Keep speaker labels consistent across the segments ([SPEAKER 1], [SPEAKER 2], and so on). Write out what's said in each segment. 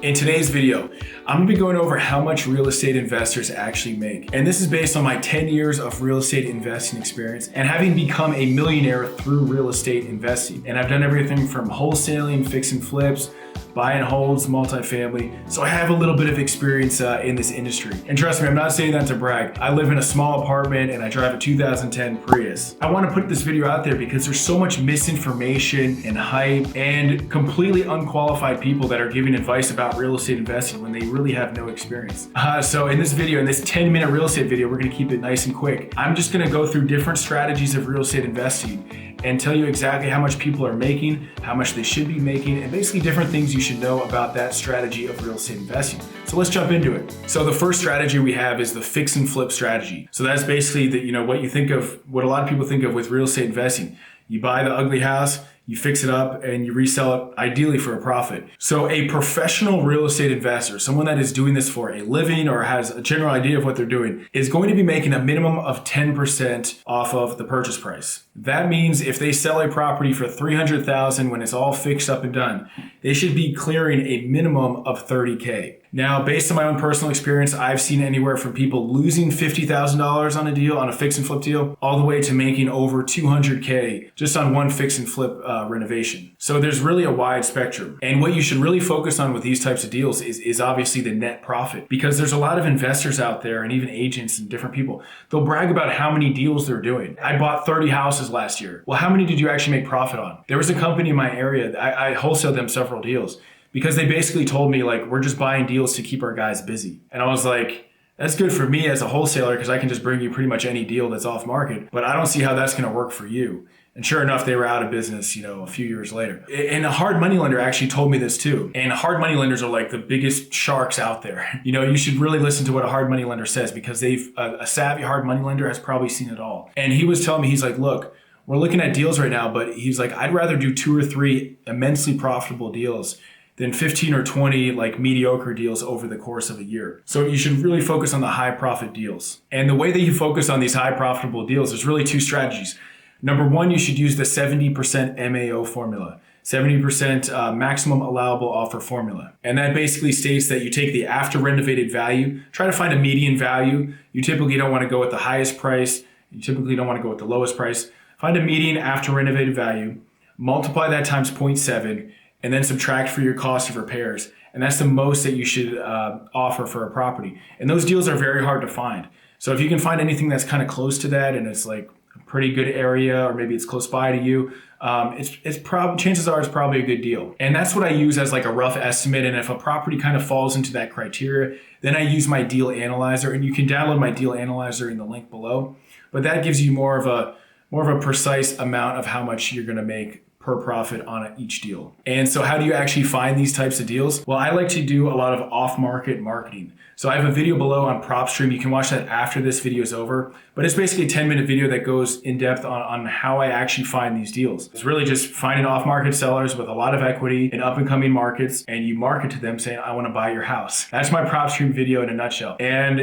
[SPEAKER 1] In today's video, I'm gonna be going over how much real estate investors actually make. And this is based on my 10 years of real estate investing experience and having become a millionaire through real estate investing. And I've done everything from wholesaling, fix and flips, buy and holds, multifamily. So I have a little bit of experience in this industry. And trust me, I'm not saying that to brag. I live in a small apartment and I drive a 2010 Prius. I wanna put this video out there because there's so much misinformation and hype and completely unqualified people that are giving advice about real estate investing when they really have no experience. So in this video, in this 10-minute real estate video, we're gonna keep it nice and quick. I'm just gonna go through different strategies of real estate investing and tell you exactly how much people are making, how much they should be making, and basically different things you should know about that strategy of real estate investing. So let's jump into it. So the first strategy we have is the fix and flip strategy. So that's basically what you think of, what a lot of people think of with real estate investing. You buy the ugly house, you fix it up, and you resell it ideally for a profit. So a professional real estate investor, someone that is doing this for a living or has a general idea of what they're doing, is going to be making a minimum of 10% off of the purchase price. That means if they sell a property for $300,000 when it's all fixed up and done, they should be clearing a minimum of $30K. Now, based on my own personal experience, I've seen anywhere from people losing $50,000 on a deal, on a fix and flip deal, all the way to making over $200K just on one fix and flip renovation. So there's really a wide spectrum. And what you should really focus on with these types of deals is obviously the net profit, because there's a lot of investors out there and even agents and different people. They'll brag about how many deals they're doing. I bought 30 houses last year. Well, how many did you actually make profit on? There was a company in my area, I wholesaled them several deals, because they basically told me, like, we're just buying deals to keep our guys busy. And I was like, that's good for me as a wholesaler because I can just bring you pretty much any deal that's off market, but I don't see how that's gonna work for you. And sure enough, they were out of business, a few years later. And a hard money lender actually told me this too. And hard money lenders are like the biggest sharks out there. You should really listen to what a hard money lender says, because a savvy hard money lender has probably seen it all. And he was telling me, he's like, look, we're looking at deals right now, but he's like, I'd rather do 2 or 3 immensely profitable deals than 15 or 20 like mediocre deals over the course of a year. So you should really focus on the high profit deals. And the way that you focus on these high profitable deals, there's really 2 strategies. Number 1, you should use the 70% MAO formula, 70% maximum allowable offer formula. And that basically states that you take the after renovated value, try to find a median value. You typically don't want to go with the highest price. You typically don't want to go with the lowest price. Find a median after renovated value, multiply that times 0.7, and then subtract for your cost of repairs. And that's the most that you should offer for a property. And those deals are very hard to find. So if you can find anything that's kind of close to that and it's like a pretty good area, or maybe it's close by to you, chances are it's probably a good deal. And that's what I use as like a rough estimate. And if a property kind of falls into that criteria, then I use my deal analyzer, and you can download my deal analyzer in the link below. But that gives you more of a precise amount of how much you're gonna make per profit on each deal. And so how do you actually find these types of deals? Well, I like to do a lot of off-market marketing. So I have a video below on PropStream. You can watch that after this video is over, but it's basically a 10-minute video that goes in depth on how I actually find these deals. It's really just finding off-market sellers with a lot of equity in up-and-coming markets, and you market to them saying, I want to buy your house. That's my PropStream video in a nutshell. And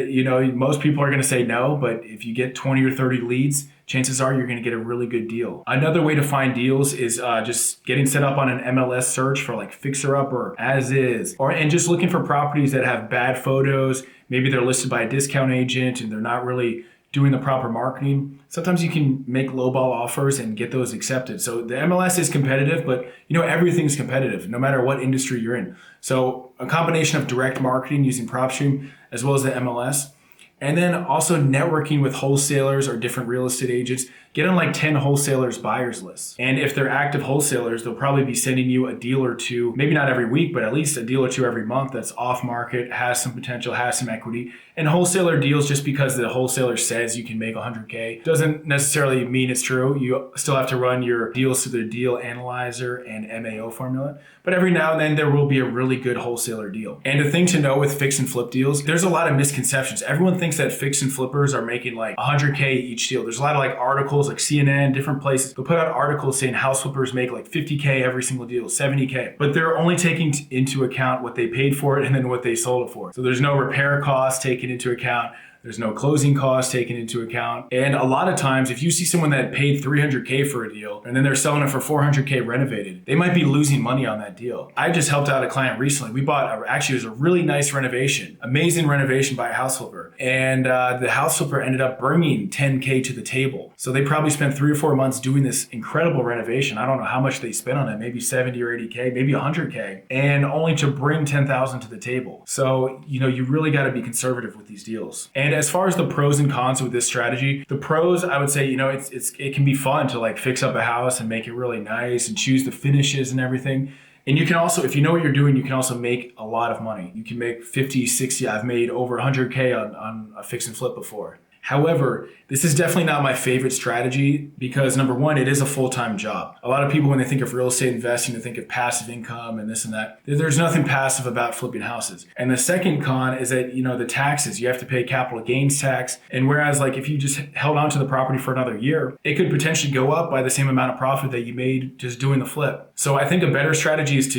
[SPEAKER 1] most people are going to say no, but if you get 20 or 30 leads, chances are you're going to get a really good deal. Another way to find deals is just getting set up on an MLS search for like fixer up or as is, and just looking for properties that have bad photos. Maybe they're listed by a discount agent and they're not really doing the proper marketing. Sometimes you can make lowball offers and get those accepted. So the MLS is competitive, but everything's competitive no matter what industry you're in. So a combination of direct marketing using PropStream as well as the MLS. And then also networking with wholesalers or different real estate agents. Get on like 10 wholesalers buyers lists. And if they're active wholesalers, they'll probably be sending you a deal or two, maybe not every week, but at least a deal or two every month that's off market, has some potential, has some equity. And wholesaler deals, just because the wholesaler says you can make 100K, doesn't necessarily mean it's true. You still have to run your deals through the deal analyzer and MAO formula. But every now and then there will be a really good wholesaler deal. And the thing to know with fix and flip deals, there's a lot of misconceptions. Everyone thinks that fix and flippers are making like 100K each deal. There's a lot of like articles like CNN, different places. They'll put out articles saying house flippers make like 50K every single deal, 70K. But they're only taking into account what they paid for it and then what they sold it for. So there's no repair costs taken into account. There's no closing costs taken into account. And a lot of times, if you see someone that paid $300K for a deal and then they're selling it for $400K renovated, they might be losing money on that deal. I just helped out a client recently. We bought, actually, it was a really nice renovation, amazing renovation by a house flipper. And the house flipper ended up bringing $10K to the table. So they probably spent 3 or 4 months doing this incredible renovation. I don't know how much they spent on it, maybe 70 or 80K, maybe 100K, and only to bring 10,000 to the table. So, you really got to be conservative with these deals. And as far as the pros and cons with this strategy, the pros, I would say, it can be fun to like fix up a house and make it really nice and choose the finishes and everything. And you can also, if you know what you're doing, you can also make a lot of money. You can make 50, 60, I've made over 100K on a fix and flip before. However, this is definitely not my favorite strategy because number one, it is a full-time job. A lot of people, when they think of real estate investing, they think of passive income and this and that. There's nothing passive about flipping houses. And the second con is that, the taxes, you have to pay capital gains tax. And whereas like if you just held onto the property for another year, it could potentially go up by the same amount of profit that you made just doing the flip. So I think a better strategy is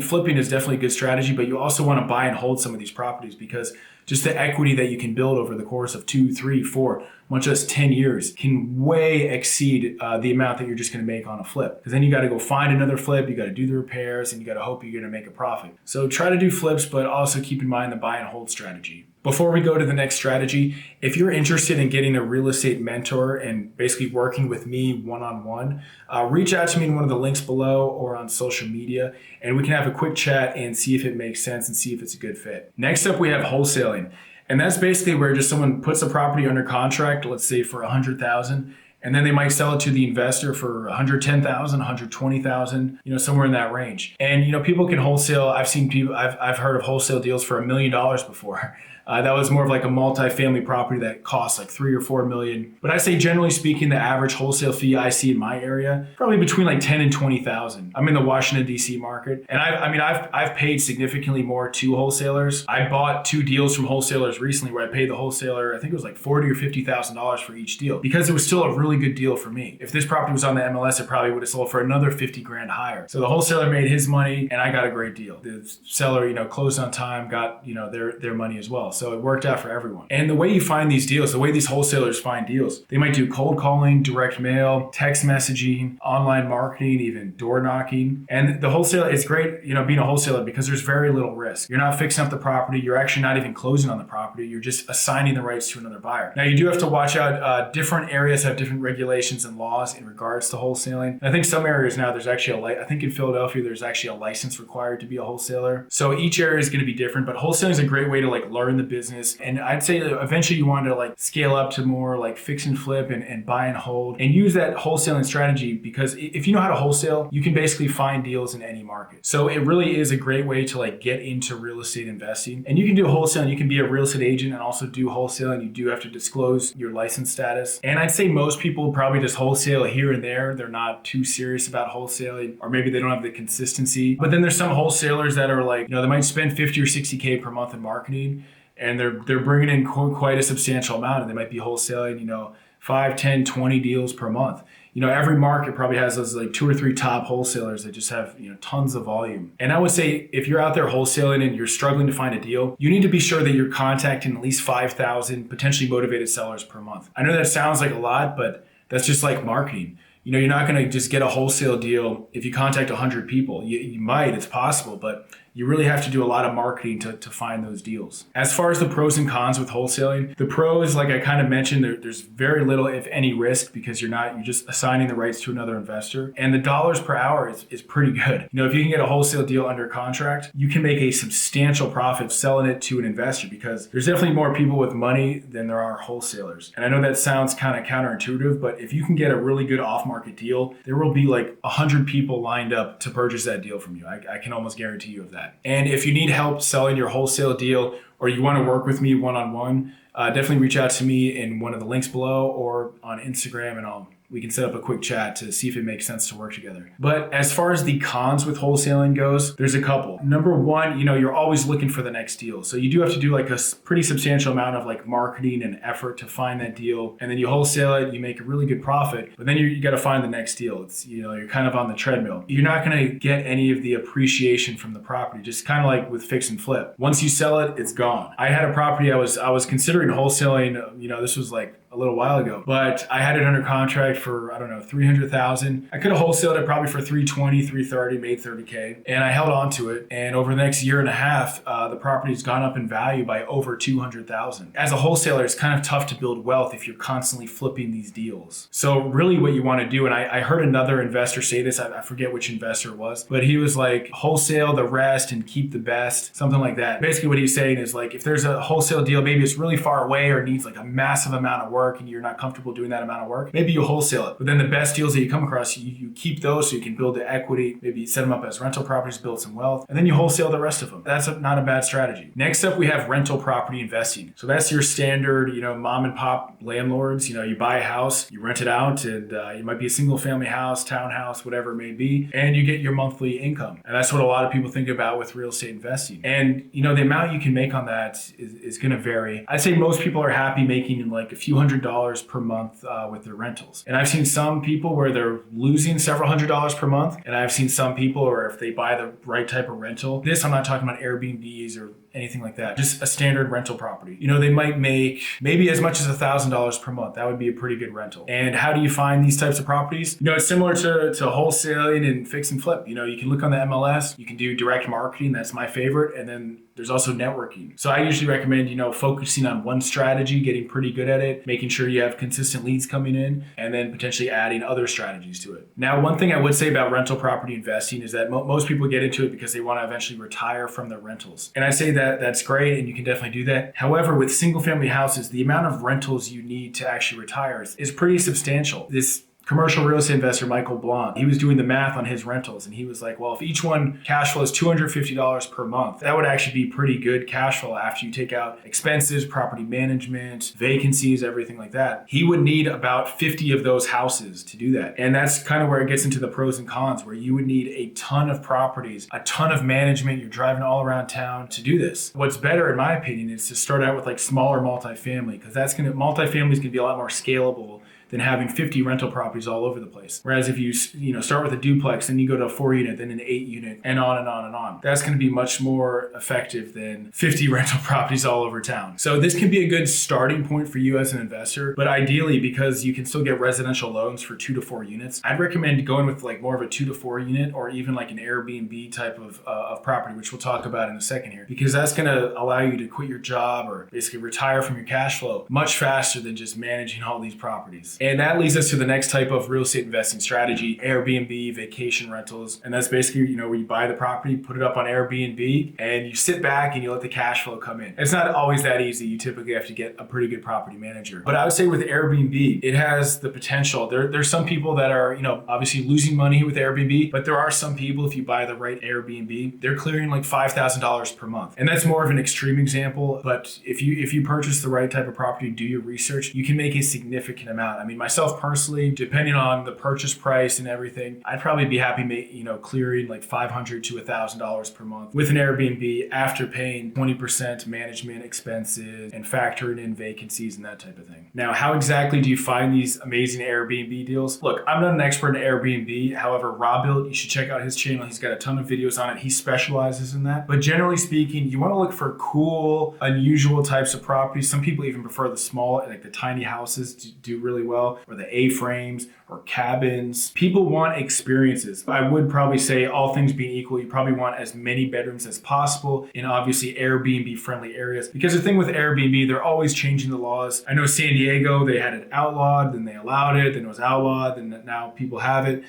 [SPEAKER 1] flipping is definitely a good strategy, but you also want to buy and hold some of these properties because just the equity that you can build over the course of 2, 3, 4, much less 10 years can way exceed the amount that you're just going to make on a flip. Because then you got to go find another flip, you got to do the repairs, and you got to hope you're going to make a profit. So try to do flips, but also keep in mind the buy and hold strategy. Before we go to the next strategy, if you're interested in getting a real estate mentor and basically working with me one-on-one, reach out to me in one of the links below or on social media, and we can have a quick chat and see if it makes sense and see if it's a good fit. Next up, we have wholesaling. And that's basically where just someone puts a property under contract, let's say for $100,000, and then they might sell it to the investor for $110,000, $120,000, somewhere in that range. And people can wholesale. I've heard of wholesale deals for $1 million before. That was more of like a multi-family property that costs like 3 or 4 million. But I say generally speaking, the average wholesale fee I see in my area, probably between like 10 and 20,000. I'm in the Washington, D.C. market. And I've paid significantly more to wholesalers. I bought 2 deals from wholesalers recently where I paid the wholesaler, I think it was like $40,000 or $50,000 for each deal because it was still a really good deal for me. If this property was on the MLS, it probably would have sold for another 50 grand higher. So the wholesaler made his money and I got a great deal. The seller, closed on time, got, their money as well. So it worked out for everyone. And the way you find these deals, the way these wholesalers find deals, they might do cold calling, direct mail, text messaging, online marketing, even door knocking. And the wholesaler, it's great, being a wholesaler because there's very little risk. You're not fixing up the property. You're actually not even closing on the property. You're just assigning the rights to another buyer. Now you do have to watch out. Different areas have different regulations and laws in regards to wholesaling. And I think some areas now there's actually I think in Philadelphia, there's actually a license required to be a wholesaler. So each area is going to be different, but wholesaling is a great way to learn the business. And I'd say that eventually you want to scale up to more fix and flip and buy and hold and use that wholesaling strategy because if you know how to wholesale, you can basically find deals in any market. So it really is a great way to get into real estate investing. And you can do wholesale and you can be a real estate agent and also do wholesale, and you do have to disclose your license status. And I'd say most people probably just wholesale here and there. They're not too serious about wholesaling, or maybe they don't have the consistency. But then there's some wholesalers that are they might spend 50 or 60K per month in marketing, and they're bringing in quite a substantial amount, and they might be wholesaling, 5, 10, 20 deals per month. Every market probably has those 2 or 3 top wholesalers that just have, tons of volume. And I would say if you're out there wholesaling and you're struggling to find a deal, you need to be sure that you're contacting at least 5,000 potentially motivated sellers per month. I know that sounds like a lot, but that's just like marketing. You're not going to just get a wholesale deal if you contact 100 people. You might, it's possible, but you really have to do a lot of marketing to find those deals. As far as the pros and cons with wholesaling, the pros, like I kind of mentioned, there's very little, if any, risk because you're just assigning the rights to another investor. And the dollars per hour is pretty good. If you can get a wholesale deal under contract, you can make a substantial profit selling it to an investor because there's definitely more people with money than there are wholesalers. And I know that sounds kind of counterintuitive, but if you can get a really good off-market deal, there will be 100 people lined up to purchase that deal from you. I can almost guarantee you of that. And if you need help selling your wholesale deal or you want to work with me one-on-one, definitely reach out to me in one of the links below or on Instagram, and I'll we can set up a quick chat to see if it makes sense to work together. But as far as the cons with wholesaling goes, there's a couple. Number one, you're always looking for the next deal. So you do have to do like a pretty substantial amount of like marketing and effort to find that deal. And then you wholesale it, you make a really good profit, but then you got to find the next deal. It's, you're kind of on the treadmill. You're not going to get any of the appreciation from the property, just kind of like with fix and flip. Once you sell it, it's gone. I had a property I was considering wholesaling, this was like a little while ago, but I had it under contract for, I don't know, $300,000. I could have wholesaled it probably for $320,000, $330,000, made $30K. And I held on to it. And over the next year and a half, the property's gone up in value by over $200,000. As a wholesaler, it's kind of tough to build wealth if you're constantly flipping these deals. So really what you want to do, and I heard another investor say this, I forget which investor it was, but he was like, wholesale the rest and keep the best, something like that. Basically what he's saying is like, if there's a wholesale deal, maybe it's really far away or needs like a massive amount of work, and you're not comfortable doing that amount of work, maybe you wholesale it. But then the best deals that you come across, you keep those so you can build the equity, maybe set them up as rental properties, build some wealth, and then you wholesale the rest of them. That's not a bad strategy. Next up, we have rental property investing. So that's your standard, mom and pop landlords. You buy a house, you rent it out, and it might be a single family house, townhouse, whatever it may be, and you get your monthly income. And that's what a lot of people think about with real estate investing. And the amount you can make on that is going to vary. I'd say most people are happy making like a few $100s per month with their rentals. And I've seen some people where they're losing several $100s per month. And I've seen some people, or if they buy the right type of rental, I'm not talking about Airbnbs or anything like that, just a standard rental property. They might make maybe as much as $1,000 per month. That would be a pretty good rental. And how do you find these types of properties? It's similar to wholesaling and fix and flip. You can look on the MLS, you can do direct marketing. That's my favorite. And then there's also networking. So I usually recommend, focusing on one strategy, getting pretty good at it, making sure you have consistent leads coming in, and then potentially adding other strategies to it. Now, one thing I would say about rental property investing is that most people get into it because they want to eventually retire from their rentals. And I say that that's great, and you can definitely do that. However, with single family houses, the amount of rentals you need to actually retire is pretty substantial. This commercial real estate investor, Michael Blanc, he was doing the math on his rentals, and he was like, well, if each one cash flows $250 per month, that would actually be pretty good cash flow after you take out expenses, property management, vacancies, everything like that. He would need about 50 of those houses to do that. And that's kind of where it gets into the pros and cons, where you would need a ton of properties, a ton of management. You're driving all around town to do this. What's better, in my opinion, is to start out with like smaller multifamily, because multifamily is going to be a lot more scalable than having 50 rental properties all over the place. Whereas if you start with a duplex, then you go to a 4-unit, then an 8-unit, and on and on and on. That's going to be much more effective than 50 rental properties all over town. So this can be a good starting point for you as an investor, but ideally, because you can still get residential loans for 2 to 4 units, I'd recommend going with like more of a 2 to 4 unit, or even like an Airbnb type of property, which we'll talk about in a second here, because that's going to allow you to quit your job or basically retire from your cash flow much faster than just managing all these properties. And that leads us to the next type of real estate investing strategy, Airbnb, vacation rentals. And that's basically, where you buy the property, put it up on Airbnb, and you sit back and you let the cash flow come in. It's not always that easy. You typically have to get a pretty good property manager. But I would say with Airbnb, it has the potential. There's some people that are, obviously losing money with Airbnb, but there are some people, if you buy the right Airbnb, they're clearing like $5,000 per month. And that's more of an extreme example. But if you purchase the right type of property, do your research, you can make a significant amount. I mean, myself personally, depending on the purchase price and everything, I'd probably be happy, clearing like $500 to $1,000 per month with an Airbnb after paying 20% management expenses and factoring in vacancies and that type of thing. Now, how exactly do you find these amazing Airbnb deals? Look, I'm not an expert in Airbnb. However, Rob Built, you should check out his channel. He's got a ton of videos on it. He specializes in that. But generally speaking, you want to look for cool, unusual types of properties. Some people even prefer the small, like the tiny houses do really well, or the A-frames or cabins. People want experiences. I would probably say, all things being equal, you probably want as many bedrooms as possible in obviously Airbnb friendly areas. Because the thing with Airbnb, they're always changing the laws. I know San Diego, they had it outlawed, then they allowed it, then it was outlawed, then now people have it.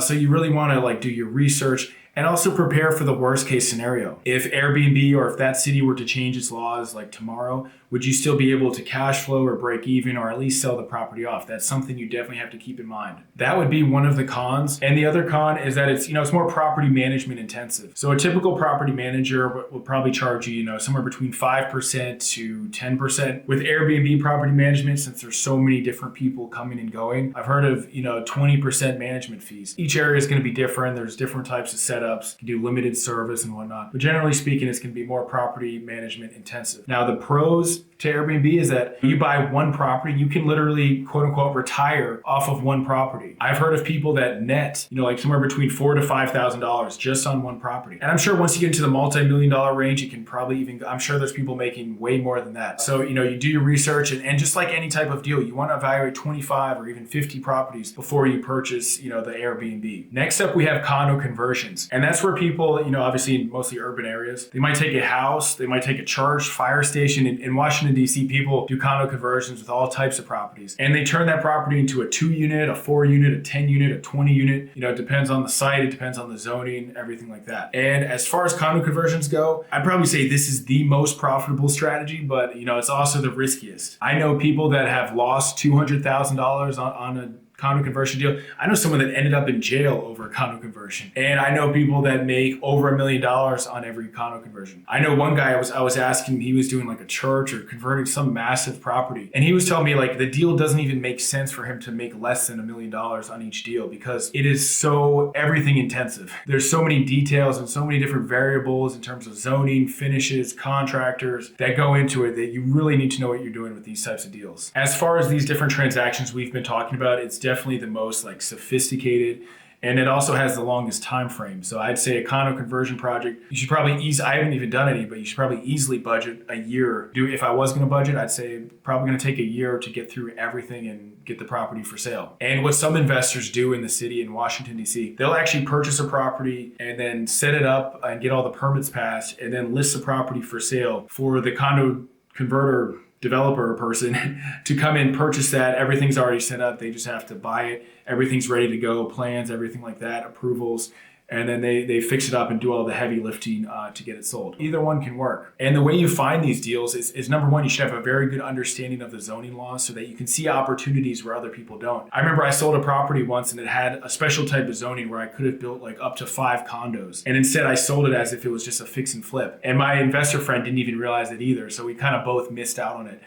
[SPEAKER 1] So you really want to do your research. And also prepare for the worst case scenario. If Airbnb or if that city were to change its laws like tomorrow, would you still be able to cash flow or break even or at least sell the property off? That's something you definitely have to keep in mind. That would be one of the cons. And the other con is that it's more property management intensive. So a typical property manager will probably charge you, somewhere between 5% to 10%. With Airbnb property management, since there's so many different people coming and going, I've heard of, 20% management fees. Each area is going to be different. There's different types of setups. You can do limited service and whatnot. But generally speaking, it's going to be more property management intensive. Now, the pros to Airbnb is that you buy one property, you can literally quote unquote retire off of one property. I've heard of people that net, like somewhere between $4,000 to $5,000 just on one property. And I'm sure once you get into the multi-million dollar range, you can probably I'm sure there's people making way more than that. So, you do your research and just like any type of deal, you want to evaluate 25 or even 50 properties before you purchase, the Airbnb. Next up, we have condo conversions. And that's where people, obviously in mostly urban areas, they might take a house, they might take a church, fire station. In Washington, D.C., people do condo conversions with all types of properties. And they turn that property into a 2-unit, a 4-unit, a 10-unit, a 20-unit. It depends on the site, it depends on the zoning, everything like that. And as far as condo conversions go, I'd probably say this is the most profitable strategy, but it's also the riskiest. I know people that have lost $200,000 on a condo conversion deal. I know someone that ended up in jail over a condo conversion. And I know people that make over $1 million on every condo conversion. I know one guy I was asking, he was doing like a church or converting some massive property. And he was telling me like the deal doesn't even make sense for him to make less than $1 million on each deal because it is so everything intensive. There's so many details and so many different variables in terms of zoning, finishes, contractors that go into it that you really need to know what you're doing with these types of deals. As far as these different transactions we've been talking about, it's definitely the most like sophisticated, and it also has the longest time frame. So I'd say a condo conversion project, you should probably I haven't even done any, but you should probably easily budget a year. If I was going to budget, I'd say probably going to take a year to get through everything and get the property for sale. And what some investors do in the city in Washington, D.C., they'll actually purchase a property and then set it up and get all the permits passed and then list the property for sale for the condo converter developer person to come in, purchase that. Everything's already set up. They just have to buy it. Everything's ready to go, plans, everything like that, approvals. And then they fix it up and do all the heavy lifting to get it sold. Either one can work. And the way you find these deals is number one, you should have a very good understanding of the zoning laws so that you can see opportunities where other people don't. I remember I sold a property once and it had a special type of zoning where I could have built like up to 5 condos. And instead I sold it as if it was just a fix and flip. And my investor friend didn't even realize it either. So we kind of both missed out on it.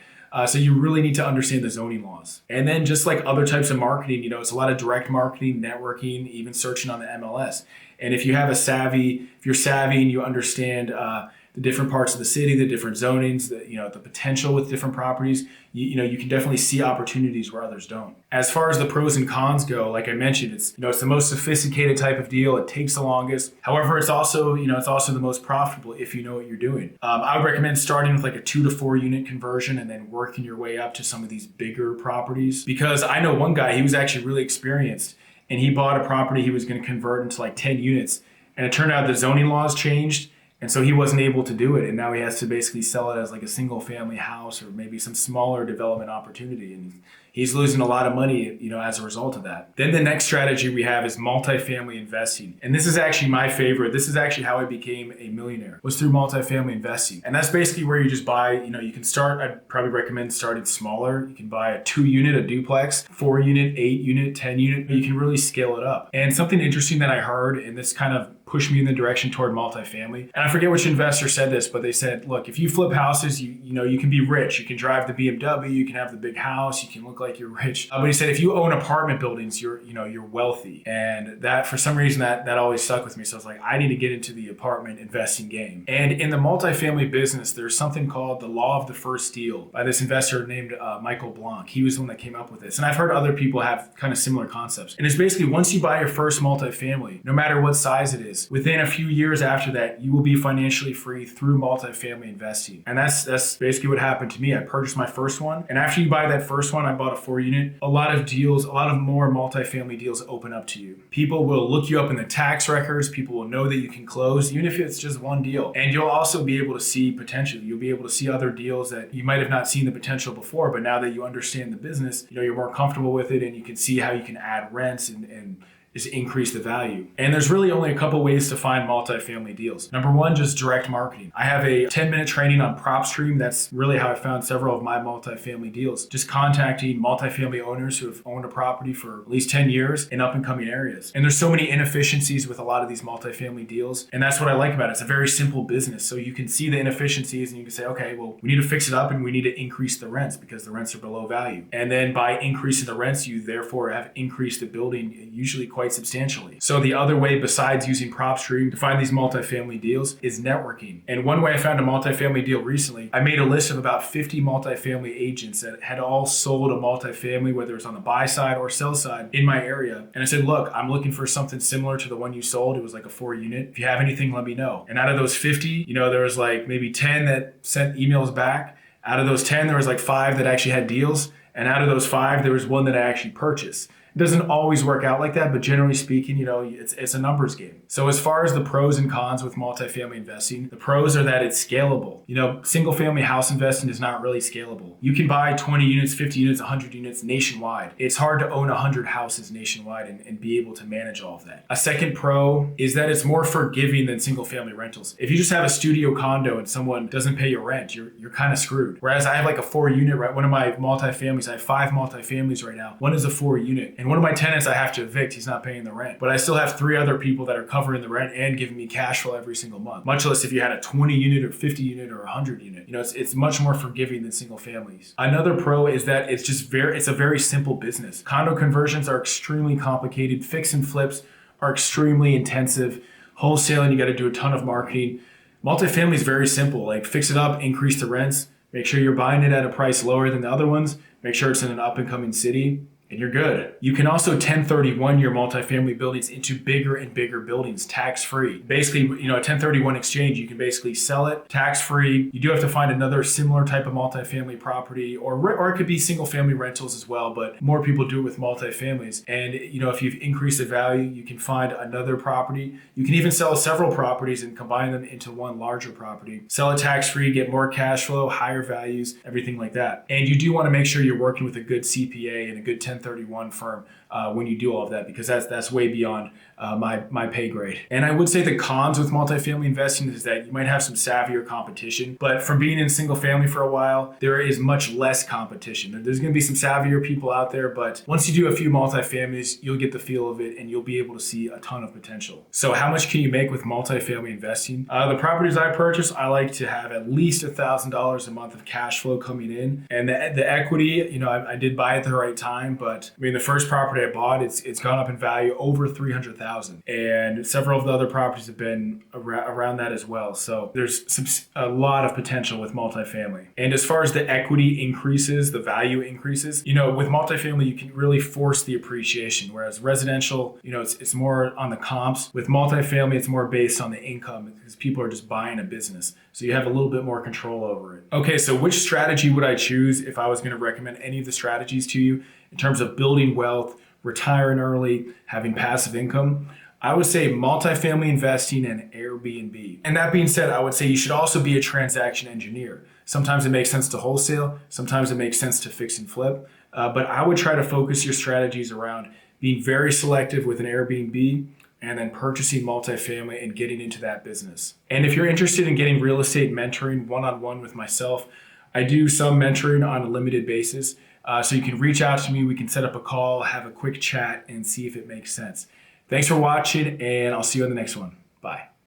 [SPEAKER 1] So you really need to understand the zoning laws. And then just like other types of marketing, it's a lot of direct marketing, networking, even searching on the MLS. And if you're savvy and you understand the different parts of the city, the different zonings, the potential with different properties, you can definitely see opportunities where others don't. As far as the pros and cons go, like I mentioned, it's the most sophisticated type of deal. It takes the longest. However, it's also the most profitable if you know what you're doing. I would recommend starting with like a 2 to 4 unit conversion and then working your way up to some of these bigger properties. Because I know one guy, he was actually really experienced and he bought a property he was going to convert into like 10 units. And it turned out the zoning laws changed. And so he wasn't able to do it. And now he has to basically sell it as like a single family house or maybe some smaller development opportunity. And he's losing a lot of money, as a result of that. Then the next strategy we have is multifamily investing. And this is actually my favorite. This is actually how I became a millionaire, was through multifamily investing. And that's basically where you just buy, you can start, I'd probably recommend starting smaller. You can buy a 2-unit, a duplex, 4-unit, 8-unit, 10-unit. You can really scale it up. And something interesting that I heard, and this kind of pushed me in the direction toward multifamily. And I forget which investor said this, but they said, look, if you flip houses, you can be rich. You can drive the BMW, you can have the big house, you can look like you're rich. But he said, if you own apartment buildings, you're wealthy. And that, for some reason, that always stuck with me. So I was like, I need to get into the apartment investing game. And in the multifamily business, there's something called the law of the first deal by this investor named Michael Blanc. He was the one that came up with this. And I've heard other people have kind of similar concepts. And it's basically once you buy your first multifamily, no matter what size it is, within a few years after that, you will be financially free through multifamily investing. And that's basically what happened to me. I purchased my first one. And after you buy that first one, I bought a 4-unit. A lot of more multifamily deals open up to you. People will look you up in the tax records. People will know that you can close, even if it's just one deal. And you'll also be able to see potential. You'll be able to see other deals that you might have not seen the potential before, but now that you understand the business, you're more comfortable with it and you can see how you can add rents and is increase the value. And there's really only a couple ways to find multifamily deals. Number one, just direct marketing. I have a 10-minute training on PropStream. That's really how I found several of my multifamily deals. Just contacting multifamily owners who have owned a property for at least 10 years in up and coming areas. And there's so many inefficiencies with a lot of these multifamily deals. And that's what I like about it. It's a very simple business. So you can see the inefficiencies and you can say, okay, well, we need to fix it up and we need to increase the rents because the rents are below value. And then by increasing the rents, you therefore have increased the building usually quite substantially. So the other way besides using PropStream to find these multifamily deals is networking. And one way I found a multifamily deal recently, I made a list of about 50 multifamily agents that had all sold a multifamily, whether it's on the buy side or sell side in my area. And I said, look, I'm looking for something similar to the one you sold. It was like a 4-unit. If you have anything, let me know. And out of those 50, there was like maybe 10 that sent emails back. Out of those 10, there was like 5 that actually had deals. And out of those 5, there was one that I actually purchased. It doesn't always work out like that, but generally speaking, it's a numbers game. So as far as the pros and cons with multifamily investing, the pros are that it's scalable. Single family house investing is not really scalable. You can buy 20 units, 50 units, 100 units nationwide. It's hard to own 100 houses nationwide and be able to manage all of that. A second pro is that it's more forgiving than single family rentals. If you just have a studio condo and someone doesn't pay your rent, you're kind of screwed. Whereas I have like a 4-unit, right? One of my multifamilies, I have 5 multifamilies right now. One is a 4-unit. And one of my tenants I have to evict, he's not paying the rent. But I still have 3 other people that are covering the rent and giving me cash flow every single month. Much less if you had a 20-unit or 50-unit or 100-unit. It's much more forgiving than single families. Another pro is that it's a very simple business. Condo conversions are extremely complicated. Fix and flips are extremely intensive. Wholesaling, you got to do a ton of marketing. Multifamily is very simple. Like fix it up, increase the rents, make sure you're buying it at a price lower than the other ones, make sure it's in an up and coming city, and you're good. You can also 1031 your multifamily buildings into bigger and bigger buildings, tax-free. Basically, a 1031 exchange, you can basically sell it tax-free. You do have to find another similar type of multifamily property, or it could be single family rentals as well, but more people do it with multifamilies. And if you've increased the value, you can find another property. You can even sell several properties and combine them into one larger property. Sell it tax-free, get more cash flow, higher values, everything like that. And you do want to make sure you're working with a good CPA and a good 1031 firm when you do all of that, because that's way beyond my pay grade. And I would say the cons with multifamily investing is that you might have some savvier competition, but from being in single family for a while, there is much less competition. There's going to be some savvier people out there, but once you do a few multifamilies, you'll get the feel of it and you'll be able to see a ton of potential. So how much can you make with multifamily investing? The properties I purchase, I like to have at least $1,000 a month of cash flow coming in. And the equity, I did buy at the right time, but the first property I bought, it's gone up in value over $300,000, and several of the other properties have been around that as well. So there's a lot of potential with multifamily. And as far as the equity increases, the value increases, with multifamily you can really force the appreciation, whereas residential, it's more on the comps. With multifamily, it's more based on the income because people are just buying a business. So you have a little bit more control over it. Okay, so which strategy would I choose if I was going to recommend any of the strategies to you in terms of building wealth, retiring early, having passive income? I would say multifamily investing and Airbnb. And that being said, I would say you should also be a transaction engineer. Sometimes it makes sense to wholesale. Sometimes it makes sense to fix and flip. But I would try to focus your strategies around being very selective with an Airbnb and then purchasing multifamily and getting into that business. And if you're interested in getting real estate mentoring one-on-one with myself, I do some mentoring on a limited basis. So you can reach out to me. We can set up a call, have a quick chat, and see if it makes sense. Thanks for watching, and I'll see you on the next one. Bye.